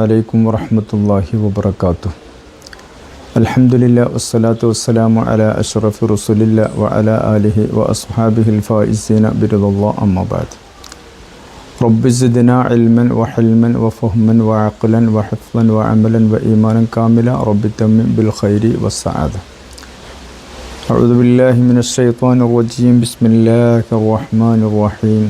അലൈക്കും വറഹ്മത്തുള്ളാഹി വബറകാതുഹു. അൽഹംദുലില്ലാഹി വസ്സലാത്തു വസ്സലാമു അലാ അഷ്റഫി റസൂലില്ലാഹി വഅലാ ആലിഹി വഅസ്ഹാബിഹിൽ ഫായിസീന ബിറിദല്ലാഹി അമ്മാ ബഅദ്. റബ്ബി സിദ്നാ ഇൽമൻ വഹിൽമൻ വഫഹ്മൻ വഅഖ്ലൻ വഹിഫ്ളൻ വഅമലൻ വഈമാനൻ കാമില റബ്ബി തമ്മിം ബിൽ ഖൈരി വസ്സഅദ. അഊദു ബില്ലാഹി മിനശ് ശൈത്വാനിർ റജീം. ബിസ്മില്ലാഹിർ റഹ്മാനിർ റഹീം.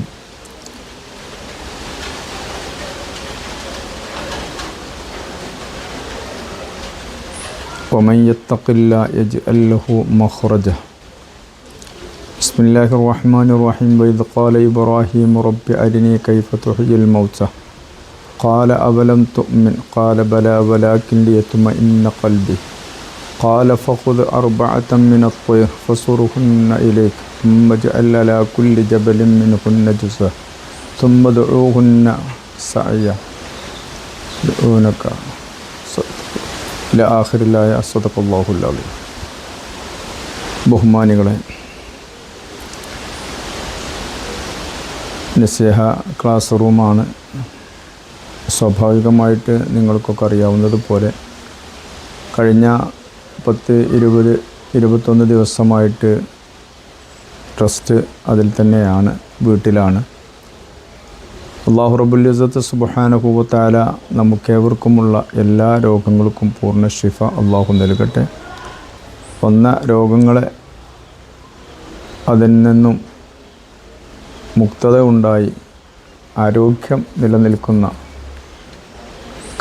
ومن يتق الله يجعل له مخرجا. بسم الله الرحمن الرحيم. وإذ قال إبراهيم رب أرني كيف تحيي الموتى قال أولم تؤمن قال بلى ولكن ليطمئن قلبي قال فخذ أربعة من الطير فصرهن إليك ثم اجعل على كل جبل منهن جزءا ثم ادعوهن سعيا يدعونك ആഖിറിലായ സദഖല്ലാഹുൽ അലീം. ബഹുമാനികളെ, നസീഹ ക്ലാസ് റൂമാണ്. സ്വാഭാവികമായിട്ട് നിങ്ങൾക്കൊക്കെ അറിയാവുന്നതുപോലെ കഴിഞ്ഞ 10-20-21 ദിവസമായിട്ട് ട്രസ്റ്റ് അതിൽ തന്നെയാണ്, വീട്ടിലാണ്. അല്ലാഹു റബ്ബുൽ ഇസ്സത്ത് സുബ്ഹാനഹു വ തആല നമുക്കേവർക്കുമുള്ള എല്ലാ രോഗങ്ങൾക്കും പൂർണ്ണ ശിഫ അല്ലാഹു നൽകട്ടെ. വന്ന രോഗങ്ങളെ അതിൽ നിന്നും മുക്തത ഉണ്ടായി ആരോഗ്യം നിലനിൽക്കുന്ന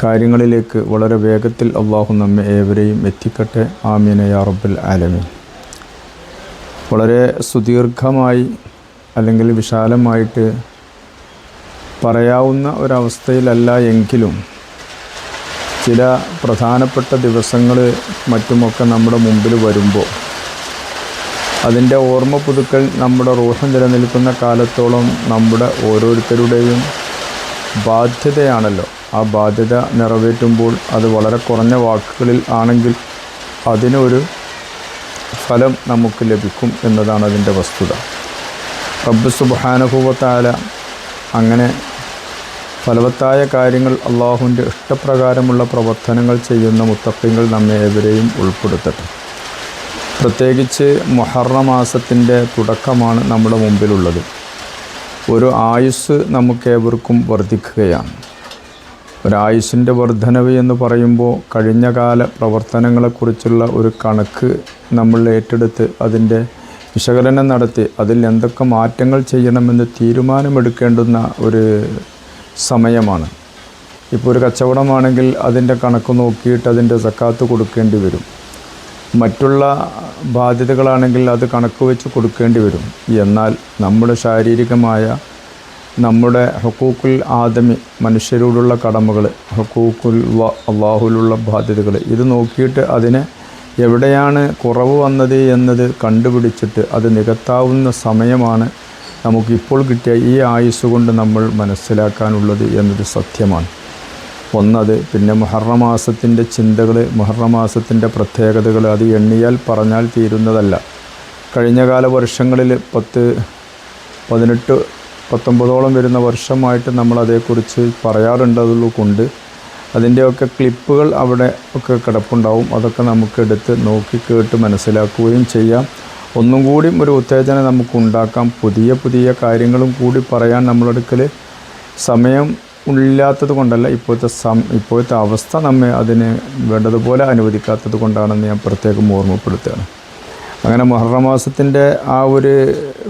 കാര്യങ്ങളിലേക്ക് വളരെ വേഗത്തിൽ അല്ലാഹു നമ്മെ ഏവരെയും എത്തിക്കട്ടെ. ആമീൻ യാ റബ്ബൽ ആലമീൻ. വളരെ സുദീർഘമായി അല്ലെങ്കിൽ വിശാലമായിട്ട് പറയാവുന്ന ഒരവസ്ഥയിലല്ല എങ്കിലും ചില പ്രധാനപ്പെട്ട ദിവസങ്ങൾ മറ്റുമൊക്കെ നമ്മുടെ മുമ്പിൽ വരുമ്പോൾ അതിൻ്റെ ഓർമ്മ പുതുക്കൽ നമ്മുടെ റൂഹ് നിലനിൽക്കുന്ന കാലത്തോളം നമ്മുടെ ഓരോരുത്തരുടെയും ബാധ്യതയാണല്ലോ. ആ ബാധ്യത നിറവേറ്റുമ്പോൾ അത് വളരെ കുറഞ്ഞ വാക്കുകളിൽ ആണെങ്കിൽ അതിനൊരു ഫലം നമുക്ക് ലഭിക്കും എന്നതാണ് അതിൻ്റെ വസ്തുത. റബ്ബ് സുബ്ഹാനഹു വ തആല അങ്ങനെ ഫലവത്തായ കാര്യങ്ങൾ, അള്ളാഹുവിൻ്റെ ഇഷ്ടപ്രകാരമുള്ള പ്രവർത്തനങ്ങൾ ചെയ്യുന്ന മുത്തഖീങ്ങൾ നമ്മെ ഏവരെയും ഉൾപ്പെടുത്തട്ടെ. പ്രത്യേകിച്ച് മുഹറം മാസത്തിൻ്റെ തുടക്കമാണ് നമ്മുടെ മുമ്പിലുള്ളത്. ഒരു ആയുസ് നമുക്കേവർക്കും വർദ്ധിക്കുകയാണ്. ഒരായുസിൻ്റെ വർധനവ് എന്ന് പറയുമ്പോൾ കഴിഞ്ഞകാല പ്രവർത്തനങ്ങളെക്കുറിച്ചുള്ള ഒരു കണക്ക് നമ്മൾ ഏറ്റെടുത്ത് അതിൻ്റെ വിശകലനം നടത്തി അതിൽ എന്തൊക്കെ മാറ്റങ്ങൾ ചെയ്യണമെന്ന് തീരുമാനമെടുക്കേണ്ടുന്ന ഒരു സമയമാണ്. ഇപ്പോൾ ഒരു കച്ചവടമാണെങ്കിൽ അതിൻ്റെ കണക്ക് നോക്കിയിട്ട് അതിൻ്റെ സക്കാത്ത് കൊടുക്കേണ്ടി വരും. മറ്റുള്ള ബാധ്യതകളാണെങ്കിൽ അത് കണക്ക് വെച്ച് കൊടുക്കേണ്ടി വരും. എന്നാൽ നമ്മുടെ ശാരീരികമായ നമ്മുടെ ഹുഖൂഖുൽ ആദമി, മനുഷ്യരോടുള്ള കടമകൾ, ഹുഖൂഖുൽ അല്ലാഹുലുള്ള ബാധ്യതകൾ, ഇത് നോക്കിയിട്ട് അതിനെ എവിടെയാണ് കുറവ് വന്നത് എന്നത് കണ്ടുപിടിച്ചിട്ട് അത് നികത്താവുന്ന സമയമാണ് നമുക്കിപ്പോൾ കിട്ടിയ ഈ ആയുസ് കൊണ്ട് നമ്മൾ മനസ്സിലാക്കാനുള്ളത് എന്നത് സത്യമാണ്. ഒന്നത്. പിന്നെ മുഹറം മാസത്തിൻ്റെ ചിന്തകൾ, മുഹറം മാസത്തിൻ്റെ പ്രത്യേകതകൾ അത് എണ്ണിയാൽ പറഞ്ഞാൽ തീരുന്നതല്ല. കഴിഞ്ഞകാല വർഷങ്ങളിൽ 18-19 വരുന്ന വർഷമായിട്ട് നമ്മൾ അതേക്കുറിച്ച് പറയാറുണ്ടതുള്ളൂ കൊണ്ട് അതിൻ്റെയൊക്കെ ക്ലിപ്പുകൾ അവിടെ ഒക്കെ കിടപ്പുണ്ടാവും. അതൊക്കെ നമുക്കെടുത്ത് നോക്കി കേട്ട് മനസ്സിലാക്കുകയും ചെയ്യാം. ഒന്നും കൂടി ഒരു ഉത്തേജനം നമുക്കുണ്ടാക്കാം. പുതിയ പുതിയ കാര്യങ്ങളും കൂടി പറയാൻ നമ്മളെടുക്കൽ സമയം ഇല്ലാത്തത് കൊണ്ടല്ല, ഇപ്പോഴത്തെ അവസ്ഥ നമ്മെ അതിന് വേണ്ടതുപോലെ അനുവദിക്കാത്തത് കൊണ്ടാണെന്ന് ഞാൻ പ്രത്യേകം ഓർമ്മപ്പെടുത്തുകയാണ്. അങ്ങനെ മുഹറം മാസത്തിൻ്റെ ആ ഒരു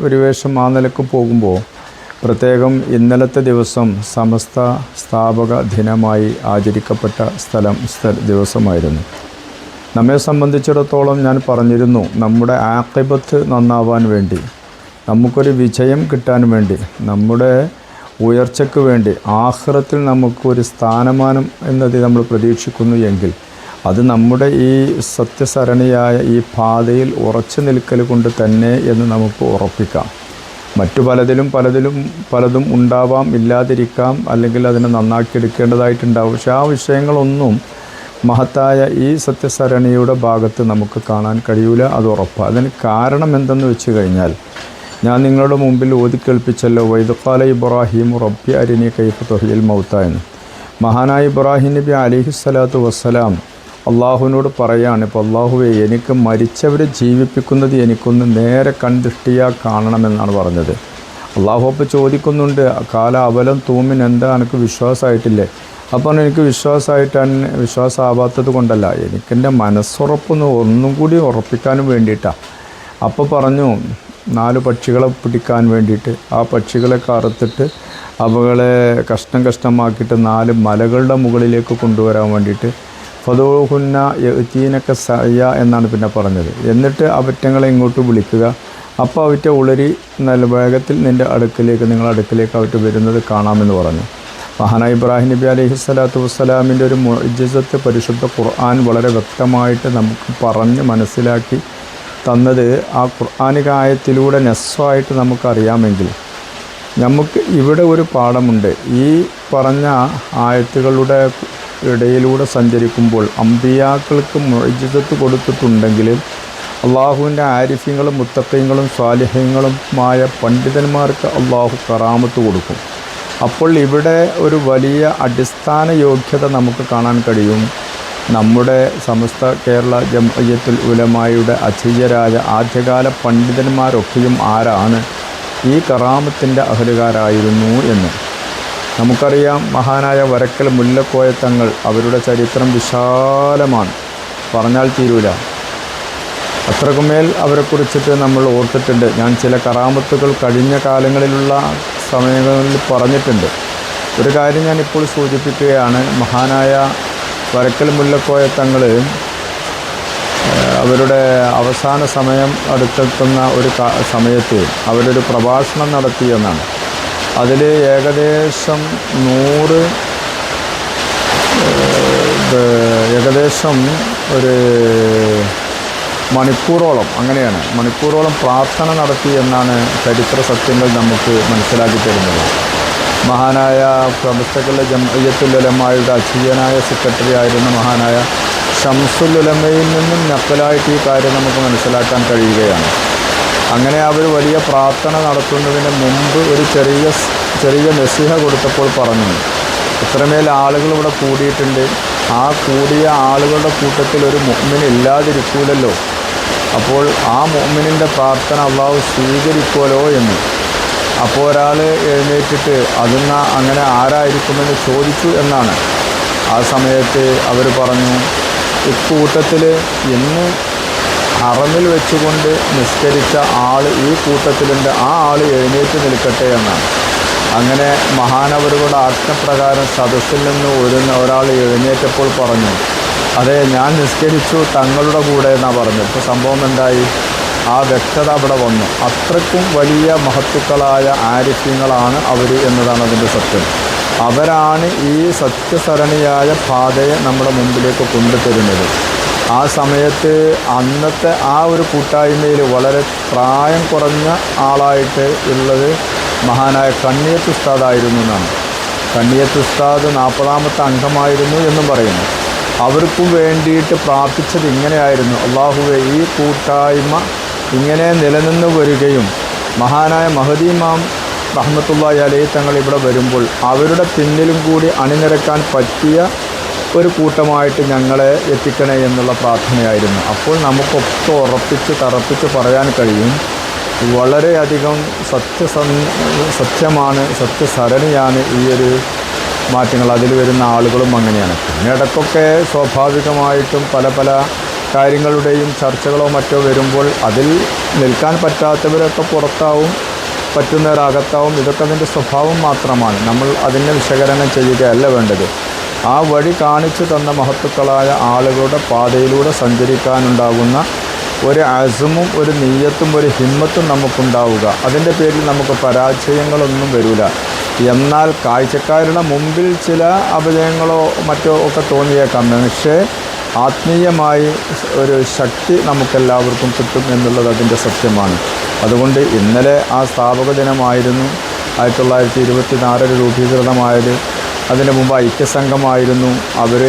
പരിവേഷം ആ നിലക്ക് പോകുമ്പോൾ പ്രത്യേകം ഇന്നലത്തെ ദിവസം സമസ്ത സ്ഥാപക ദിനമായി ആചരിക്കപ്പെട്ട ദിവസമായിരുന്നു. നമ്മെ സംബന്ധിച്ചിടത്തോളം ഞാൻ പറഞ്ഞിരുന്നു, നമ്മുടെ ആഖിബത്ത് നന്നാവാൻ വേണ്ടി, നമുക്കൊരു വിജയം കിട്ടാൻ വേണ്ടി, നമ്മുടെ ഉയർച്ചയ്ക്ക് വേണ്ടി, ആഖിറത്തിൽ നമുക്കൊരു സ്ഥാനമാനം എന്നത് നമ്മൾ പ്രതീക്ഷിക്കുന്നു എങ്കിൽ അത് നമ്മുടെ ഈ സത്യസരണിയായ ഈ പാതയിൽ ഉറച്ചു നിൽക്കൽ കൊണ്ട് തന്നെ എന്ന് നമുക്ക് ഉറപ്പിക്കാം. മറ്റു പലതും ഉണ്ടാവാം, ഇല്ലാതിരിക്കാം, അല്ലെങ്കിൽ അതിനെ നന്നാക്കിയെടുക്കേണ്ടതായിട്ടുണ്ടാവും. പക്ഷെ ആ വിഷയങ്ങളൊന്നും മഹത്തായ ഈ സത്യസരണിയുടെ ഭാഗത്ത് നമുക്ക് കാണാൻ കഴിയില്ല, അത് ഉറപ്പാണ്. അതിന് കാരണം എന്തെന്ന് വെച്ച് കഴിഞ്ഞാൽ ഞാൻ നിങ്ങളുടെ മുമ്പിൽ ഓതിക്കേൾപ്പിച്ചല്ലോ, വൈദ് ഖാല ഇബ്രാഹിം റബ്ബി അരിനി കൈഫ തുഹ്യിൽ മൗത എന്ന്. മഹാനായ ഇബ്രാഹിം നബി അലൈഹിസ്സലാത്തു വസ്സലാം അള്ളാഹുവിനോട് പറയാണ്, ഇപ്പോൾ അള്ളാഹുവെ എനിക്ക് മരിച്ചവരെ ജീവിപ്പിക്കുന്നത് എനിക്കൊന്ന് നേരെ കണ്ടിഷ്ടിയാ കാണണമെന്നാണ് പറഞ്ഞത്. അള്ളാഹു അപ്പോൾ ചോദിക്കുന്നുണ്ട്, കാല അവലം തൂമിൻ, എന്താ എനിക്ക് വിശ്വാസമായിട്ടില്ലേ? അപ്പോൾ എനിക്ക് വിശ്വാസമാവാത്തത് കൊണ്ടല്ല, എനിക്കെൻ്റെ മനസ്സുറപ്പൊന്ന് ഒന്നും കൂടി ഉറപ്പിക്കാനും വേണ്ടിയിട്ടാണ്. അപ്പോൾ പറഞ്ഞു, 4 പക്ഷികളെ പിടിക്കാൻ വേണ്ടിയിട്ട് ആ പക്ഷികളെ അറുത്തിട്ട് അവകളെ കഷ്ണമാക്കിയിട്ട് 4 മലകളുടെ മുകളിലേക്ക് കൊണ്ടുവരാൻ വേണ്ടിയിട്ട് ഫദൂഹുന്ന യഅ്തീനക സഅയ എന്നാണ് പിന്നെ പറഞ്ഞത്. എന്നിട്ട് അവറ്റങ്ങളെ ഇങ്ങോട്ട് വിളിക്കുക, അപ്പോൾ അവറ്റ ഉളരി നല്ല വേഗത്തിൽ നിങ്ങളുടെ നിങ്ങളുടെ അടുക്കിലേക്ക് അവറ്റ വരുന്നത് കാണാമെന്ന് പറഞ്ഞു. മഹാനായ ഇബ്രാഹിം നബി അലൈഹിസ്സലാത്തു വസ്സലാമിൻ്റെ ഒരു മുഅ്ജിസത്ത് പരിശുദ്ധ ഖുർആൻ വളരെ വ്യക്തമായിട്ട് നമുക്ക് പറഞ്ഞ് മനസ്സിലാക്കി തന്നത് ആ ഖുർആനിക ആയത്തിലൂടെ നസ്സായിട്ട് നമുക്കറിയാമെങ്കിൽ നമുക്ക് ഇവിടെ ഒരു പാഠമുണ്ട്. ഈ പറഞ്ഞ ആയത്തുകളുടെ ഇടയിലൂടെ സഞ്ചരിക്കുമ്പോൾ അമ്പിയാക്കൾക്ക് മുഅ്ജിസത്ത് കൊടുത്തിട്ടുണ്ടെങ്കിൽ അള്ളാഹുവിൻ്റെ ആരിഫ്യങ്ങളും മുത്തഖീങ്ങളും സ്വാലിഹീങ്ങളുമായ പണ്ഡിതന്മാർക്ക് അള്ളാഹു കറാമത്ത് കൊടുക്കും. അപ്പോൾ ഇവിടെ ഒരു വലിയ അടിസ്ഥാന യോഗ്യത നമുക്ക് കാണാൻ കഴിയും. നമ്മുടെ സമസ്ത കേരള ജംഇയ്യത്തുൽ ഉലമായുടെ അചിയ്യരായ ആദ്യകാല പണ്ഡിതന്മാരൊക്കെയും ആരാണ്? ഈ കറാമത്തിൻ്റെ അഹലുകാരായിരുന്നു എന്ന് നമുക്കറിയാം. മഹാനായ വരക്കൽ മുല്ലക്കോയ തങ്ങൾ, അവരുടെ ചരിത്രം വിശാലമാണ്, പറഞ്ഞാൽ തീരൂല. അത്രക്കുമേൽ അവരെക്കുറിച്ചിട്ട് നമ്മൾ ഓർത്തിട്ടുണ്ട്. ഞാൻ ചില കറാമത്തുകൾ കഴിഞ്ഞ കാലങ്ങളിലുള്ള സമയങ്ങളിൽ പറഞ്ഞിട്ടുണ്ട്. ഒരു കാര്യം ഞാൻ ഇപ്പോൾ സൂചിപ്പിക്കുകയാണ്. മഹാനായ വരക്കൽ മുല്ലക്കോയ തങ്ങൾ അവരുടെ അവസാന സമയം അടുത്തെത്തുന്ന ഒരു സമയത്ത് അവരൊരു പ്രഭാഷണം നടത്തിയെന്നാണ്. അതിൽ ഏകദേശം 100 ഒരു മണിക്കൂറോളം, അങ്ങനെയാണ്, മണിക്കൂറോളം പ്രാർത്ഥന നടത്തി എന്നാണ് ചരിത്ര സത്യങ്ങൾ നമുക്ക് മനസ്സിലാക്കി തരുന്നത്. മഹാനായ സമസ്തകളുടെ ജംഇയ്യത്തുൽ ഉലമായുടെ അചിയ്യനായ സെക്രട്ടറി ആയിരുന്ന മഹാനായ ഷംസുൽ ഉലമയിൽ നിന്നും നക്കലായിട്ട് ഈ കാര്യം നമുക്ക് മനസ്സിലാക്കാൻ കഴിയുകയാണ്. അങ്ങനെ അവർ വലിയ പ്രാർത്ഥന നടത്തുന്നതിന് മുമ്പ് ഒരു ചെറിയ നസീഹ കൊടുത്തപ്പോൾ പറഞ്ഞു, ഇത്രമേൽ ആളുകൾ ഇവിടെ കൂടിയിട്ടുണ്ട്, ആ കൂടിയ ആളുകളുടെ കൂട്ടത്തിൽ ഒരു മുഅ്മിൻ ഇല്ലാതിരിക്കൂലല്ലോ, അപ്പോൾ ആ മുഅ്മിനിൻ്റെ പ്രാർത്ഥന അള്ളാഹു സ്വീകരിക്കുമല്ലോ എന്ന്. അപ്പോൾ ഒരാൾ എഴുന്നേറ്റിട്ട് അങ്ങനെ ആരായിരിക്കുമെന്ന് ചോദിച്ചു എന്നാണ്. ആ സമയത്ത് അവർ പറഞ്ഞു, ഇക്കൂട്ടത്തിൽ ഇന്ന് ഹറമിൽ വെച്ചുകൊണ്ട് നിസ്കരിച്ച ആൾ ഈ കൂട്ടത്തിലുണ്ട്, ആ ആൾ എഴുന്നേറ്റ് നിൽക്കട്ടെ എന്നാണ്. അങ്ങനെ മഹാനവരുടെ ആജ്ഞപ്രകാരം സദസ്സിൽ നിന്ന് ഒരാൾ എഴുന്നേറ്റപ്പോൾ പറഞ്ഞു, അതെ ഞാൻ നിസ്കരിച്ചു തങ്ങളുടെ കൂടെ എന്നാണ് പറഞ്ഞത്. ഇപ്പോൾ സംഭവം എന്തായി? ആ വ്യക്തത അവിടെ വന്നു. അത്രയ്ക്കും വലിയ മഹത്തുക്കളായ ആരിഫ്യങ്ങളാണ് അവർ എന്നതാണ് അതിൻ്റെ സത്യം. അവരാണ് ഈ സത്യസരണിയായ പാതയെ നമ്മുടെ മുമ്പിലേക്ക് കൊണ്ടുതരുന്നത്. ആ സമയത്ത് അന്നത്തെ ആ ഒരു കൂട്ടായ്മയിൽ വളരെ പ്രായം കുറഞ്ഞ ആളായിട്ട് ഉള്ളത് മഹാനായ കണ്ണിയത്ത് ഉസ്താദായിരുന്നു എന്നാണ്. കണ്ണിയത്ത് ഉസ്താദ് 40ാമത്തെ അംഗമായിരുന്നു എന്നും പറയുന്നു. അവർക്കും വേണ്ടിയിട്ട് പ്രാർത്ഥിച്ചത് ഇങ്ങനെയായിരുന്നു, അള്ളാഹുവേ ഈ കൂട്ടായ്മ ഇങ്ങനെ നിലനിന്ന് വരികയും മഹാനായ മഹദി ഇമാം റഹ്മത്തുള്ളാഹി അലൈഹി തങ്ങൾ ഇവിടെ വരുമ്പോൾ അവരുടെ പിന്നിലും കൂടി അണിനിരക്കാൻ പറ്റിയ ഒരു കൂട്ടമായിട്ട് ഞങ്ങളെ എത്തിക്കണേ എന്നുള്ള പ്രാർത്ഥനയായിരുന്നു. അപ്പോൾ നമുക്കൊക്കെ തറപ്പിച്ച് പറയാൻ കഴിയും, വളരെയധികം സത്യമാണ്, സത്യസരണിയാണ് ഈ ഒരു മാറ്റങ്ങൾ. അതിൽ വരുന്ന ആളുകളും അങ്ങനെയാണ്. പിന്നെ ഇടയ്ക്കൊക്കെ സ്വാഭാവികമായിട്ടും പല കാര്യങ്ങളുടെയും ചർച്ചകളോ മറ്റോ വരുമ്പോൾ അതിൽ നിൽക്കാൻ പറ്റാത്തവരൊക്കെ പുറത്താവും, പറ്റുന്നവരകത്താവും. ഇതൊക്കെ അതിൻ്റെ സ്വഭാവം മാത്രമാണ്. നമ്മൾ അതിനെ വിശകലനം ചെയ്യുകയല്ല വേണ്ടത്. ആ വഴി കാണിച്ചു തന്ന മഹത്തുക്കളായ ആളുകളുടെ പാതയിലൂടെ സഞ്ചരിക്കാനുണ്ടാകുന്ന ഒരു അസ്മും ഒരു നിയ്യത്തും ഒരു ഹിമ്മത്തും നമുക്കുണ്ടാവുക. അതിൻ്റെ പേരിൽ നമുക്ക് പരാജയങ്ങളൊന്നും വരില്ല. എന്നാൽ കാഴ്ചക്കാരുടെ മുമ്പിൽ ചില അപജയങ്ങളോ മറ്റോ ഒക്കെ തോന്നിയേക്കാം, പക്ഷേ ആത്മീയമായി ഒരു ശക്തി നമുക്കെല്ലാവർക്കും കിട്ടും എന്നുള്ളത് അതിൻ്റെ സത്യമാണ്. അതുകൊണ്ട് ഇന്നലെ ആ സ്ഥാപക ദിനമായിരുന്നു, 1924 രൂപീകൃതമായത്. അതിന് മുമ്പ് ഐക്യസംഘമായിരുന്നു. അവർ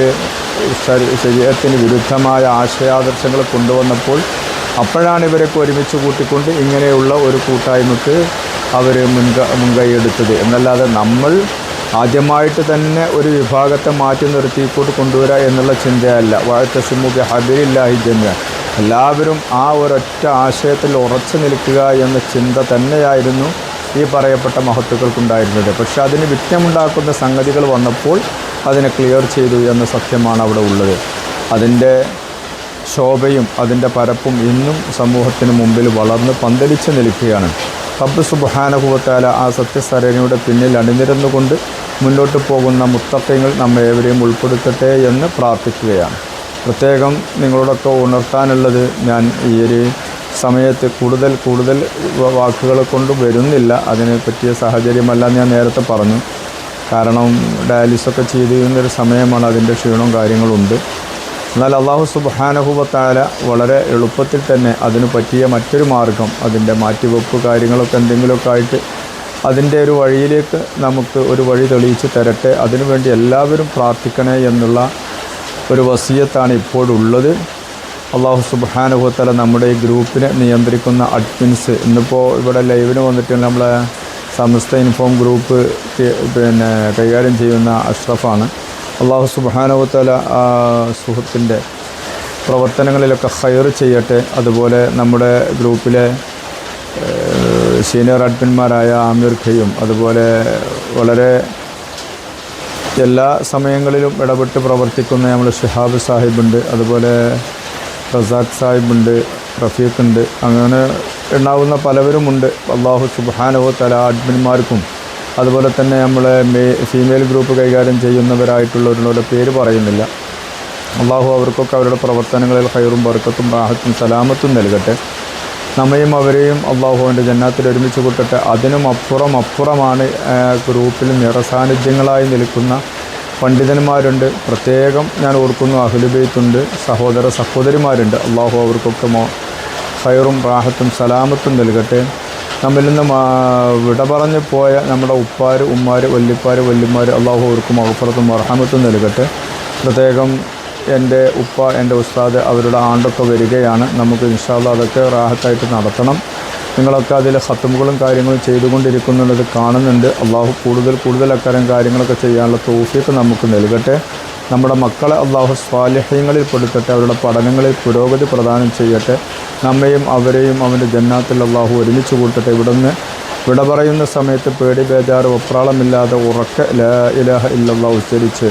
ശരീരത്തിന് വിരുദ്ധമായ ആശയാദർശങ്ങൾ കൊണ്ടുവന്നപ്പോൾ അപ്പോഴാണ് ഇവരൊക്കെ ഒരുമിച്ച് കൂട്ടിക്കൊണ്ട് ഇങ്ങനെയുള്ള ഒരു കൂട്ടായ്മക്ക് അവർ മുൻകൈ എടുത്തത്. എന്നല്ലാതെ നമ്മൾ ആദ്യമായിട്ട് തന്നെ ഒരു വിഭാഗത്തെ മാറ്റി നിർത്തിക്കൊണ്ട് കൊണ്ടുവരിക എന്നുള്ള ചിന്തയല്ല. വഅതസിമു ബിഹബ്ലില്ലാഹി ജമിഅ, എല്ലാവരും ആ ഒരൊറ്റ ആശയത്തിൽ ഉറച്ചു നിൽക്കുക എന്ന ചിന്ത തന്നെയായിരുന്നു ഈ പറയപ്പെട്ട മഹത്തുക്കൾക്കുണ്ടായിരുന്നത്. പക്ഷെ അതിന് വിഘ്നമുണ്ടാക്കുന്ന സംഗതികൾ വന്നപ്പോൾ അതിനെ ക്ലിയർ ചെയ്തു എന്ന സത്യമാണ് അവിടെ ഉള്ളത്. അതിൻ്റെ ശോഭയും അതിൻ്റെ പരപ്പും ഇന്നും സമൂഹത്തിന് മുമ്പിൽ വളർന്ന് പന്തലിച്ച് നിൽക്കുകയാണ്. റബ്ബ് സുബ്ഹാനഹു വ തആല ആ സത്യസരണിയുടെ പിന്നിൽ അണിനിരന്നുകൊണ്ട് മുന്നോട്ട് പോകുന്ന മുത്തഖീങ്ങൾ നമ്മെ ഏവരെയും ഉൾപ്പെടുത്തട്ടെ എന്ന് പ്രാർത്ഥിക്കുകയാണ്. പ്രത്യേകം നിങ്ങളോടൊക്കെ ഉണർത്താനുള്ളത്, ഞാൻ ഈ ഒരു സമയത്ത് കൂടുതൽ വാക്കുകൾ കൊണ്ട് വരുന്നില്ല, അതിനെ പറ്റിയ സാഹചര്യമല്ല ഞാൻ നേരത്തെ പറഞ്ഞു. കാരണം ഡയാലിസൊക്കെ ചെയ്യുന്നൊരു സമയമാണ്, അതിൻ്റെ ക്ഷീണവും കാര്യങ്ങളുണ്ട്. എന്നാൽ അല്ലാഹു സുബ്ഹാനഹു വ തആല വളരെ എളുപ്പത്തിൽ തന്നെ അതിന് പറ്റിയ മറ്റൊരു മാർഗം, അതിൻ്റെ മാറ്റിവെപ്പ് കാര്യങ്ങളൊക്കെ എന്തെങ്കിലുമൊക്കെ ആയിട്ട് അതിൻ്റെ ഒരു വഴിയിലേക്ക് നമുക്ക് ഒരു വഴി തെളിയിച്ച് തരട്ടെ. അതിനുവേണ്ടി എല്ലാവരും പ്രാർത്ഥിക്കണേ എന്നുള്ള ഒരു വസിയത്താണ് ഇപ്പോഴുള്ളത്. അല്ലാഹു സുബ്ഹാനഹു വ തആല നമ്മുടെ ഈ ഗ്രൂപ്പിനെ നിയന്ത്രിക്കുന്ന അഡ്മിൻസ്, ഇന്നിപ്പോൾ ഇവിടെ ലൈവിന് വന്നിട്ട് നമ്മളെ സമസ്ത ഇൻഫോം ഗ്രൂപ്പ് കൈകാര്യം ചെയ്യുന്ന അഷ്റഫാണ്. അല്ലാഹു സുബ്ഹാനഹു വ തആല ആ സുഹൃത്തിൻ്റെ പ്രവർത്തനങ്ങളിലൊക്കെ ഖൈർ ചെയ്യട്ടെ. അതുപോലെ നമ്മുടെ ഗ്രൂപ്പിലെ സീനിയർ അഡ്മിന്മാരായ ആമിർ ഖയ്യും, അതുപോലെ വളരെ എല്ലാ സമയങ്ങളിലും ഇടപെട്ട് പ്രവർത്തിക്കുന്ന നമ്മൾ ഷിഹാബ് സാഹിബുണ്ട്, അതുപോലെ റസാഖ് സാഹിബുണ്ട്, റഫീഖുണ്ട്, അങ്ങനെ ഉണ്ടാവുന്ന പലവരുമുണ്ട്. അല്ലാഹു സുബ്ഹാനഹു വ തആല അഡ്മിന്മാർക്കും അതുപോലെ തന്നെ നമ്മളെ ഫീമെയിൽ ഗ്രൂപ്പ് കൈകാര്യം ചെയ്യുന്നവരായിട്ടുള്ളവരുടെ പേര് പറയുന്നില്ല, അല്ലാഹു അവർക്കൊക്കെ അവരുടെ പ്രവർത്തനങ്ങളിൽ ഖൈറും ബർക്കത്തും റാഹത്തും സലാമത്തും നൽകട്ടെ. നമ്മയും അവരെയും അല്ലാഹു അവൻ്റെ ജന്നാത്തിൽ ഒരുമിച്ച് കൂട്ടട്ടെ. അതിനും അപ്പുറമാണ് ഗ്രൂപ്പിൽ നിറസാന്നിധ്യങ്ങളായി നിൽക്കുന്ന പണ്ഡിതന്മാരുണ്ട്. പ്രത്യേകം ഞാൻ ഓർക്കുന്നു, അഹ്ലു ബൈത്തുണ്ട്, സഹോദരിമാരുണ്ട്. അല്ലാഹു അവർക്കൊക്കെ ഖൈറും റാഹത്തും സലാമത്തും നൽകട്ടെ. നമ്മിൽ നിന്ന് വിട പറഞ്ഞു പോയ നമ്മുടെ ഉപ്പാർ, ഉമ്മാർ, വല്യമാർ, അല്ലാഹു അവർക്ക് മഗ്ഫിറത്തും റഹ്മത്തും നൽകട്ടെ. പ്രത്യേകം എൻ്റെ ഉപ്പ, എൻ്റെ ഉസ്താദ്, അവരുടെ ആണ്ടൊക്കെ വരികയാണ്. നമുക്ക് ഇൻഷാ അല്ലാഹ് അതൊക്കെ റാഹത്തായിട്ട് നടത്തണം. നിങ്ങളൊക്കെ അതിൽ ഖത്മുകളും കാര്യങ്ങളും ചെയ്തുകൊണ്ടിരിക്കുന്നുള്ളത് കാണുന്നുണ്ട്. അല്ലാഹു കൂടുതൽ അക്കാരം കാര്യങ്ങളൊക്കെ ചെയ്യാനുള്ള തൗഫീഖ് നമുക്ക് നൽകട്ടെ. നമ്മുടെ മക്കളെ അല്ലാഹു സ്വാലിഹീങ്ങളിൽ പെടുത്തട്ടെ. അവരുടെ പഠനങ്ങളിൽ പുരോഗതി പ്രദാനം ചെയ്യട്ടെ. നമ്മയും അവരെയും അവൻ്റെ ജന്നാത്തിൽ അല്ലാഹു ഒരുമിച്ച് കൂട്ടട്ടെ. ഇവിടുന്ന് വിട പറയുന്ന സമയത്ത് പേടി ബേജാറ് വെപ്രാളമില്ലാതെ ഉറക്കെ ലാ ഇലാഹ ഇല്ലല്ലാഹ് ഉച്ചരിച്ച്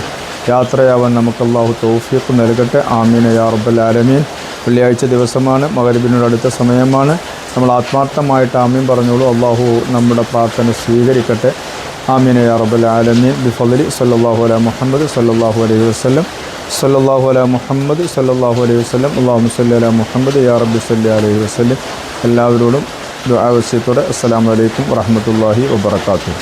യാത്രയാവാൻ നമുക്ക് അല്ലാഹു തൗഫീഖ് നൽകട്ടെ. ആമീൻ യാ റബ്ബൽ ആലമീൻ. വെള്ളിയാഴ്ച ദിവസമാണ്, മഗ്‌രിബിനോട് അടുത്ത സമയമാണ്. നമ്മൾ ആത്മാർത്ഥമായിട്ട് ആമീൻ പറഞ്ഞോളൂ. അല്ലാഹു നമ്മുടെ പ്രാർത്ഥന സ്വീകരിക്കട്ടെ. ആമീൻ യാ റബ്ബൽ ആലമീൻ. ബിഫളി സല്ലല്ലാഹു അലാ മുഹമ്മദ് സല്ലല്ലാഹു അലൈഹി വസല്ലം. സല്ലല്ലാഹു അലാ മുഹമ്മദ് സല്ലല്ലാഹു അലൈഹി വസല്ലം. അല്ലാഹുമ്മ സല്ലി അലാ മുഹമ്മദ് യാ റബ്ബി സല്ലി അലൈഹി വസല്ലം. എല്ലാവരോടും ദുആ വസിയത്തോടെ അസ്സലാമു അലൈക്കും വറഹ്മത്തുള്ളാഹി വബറകാതുഹു.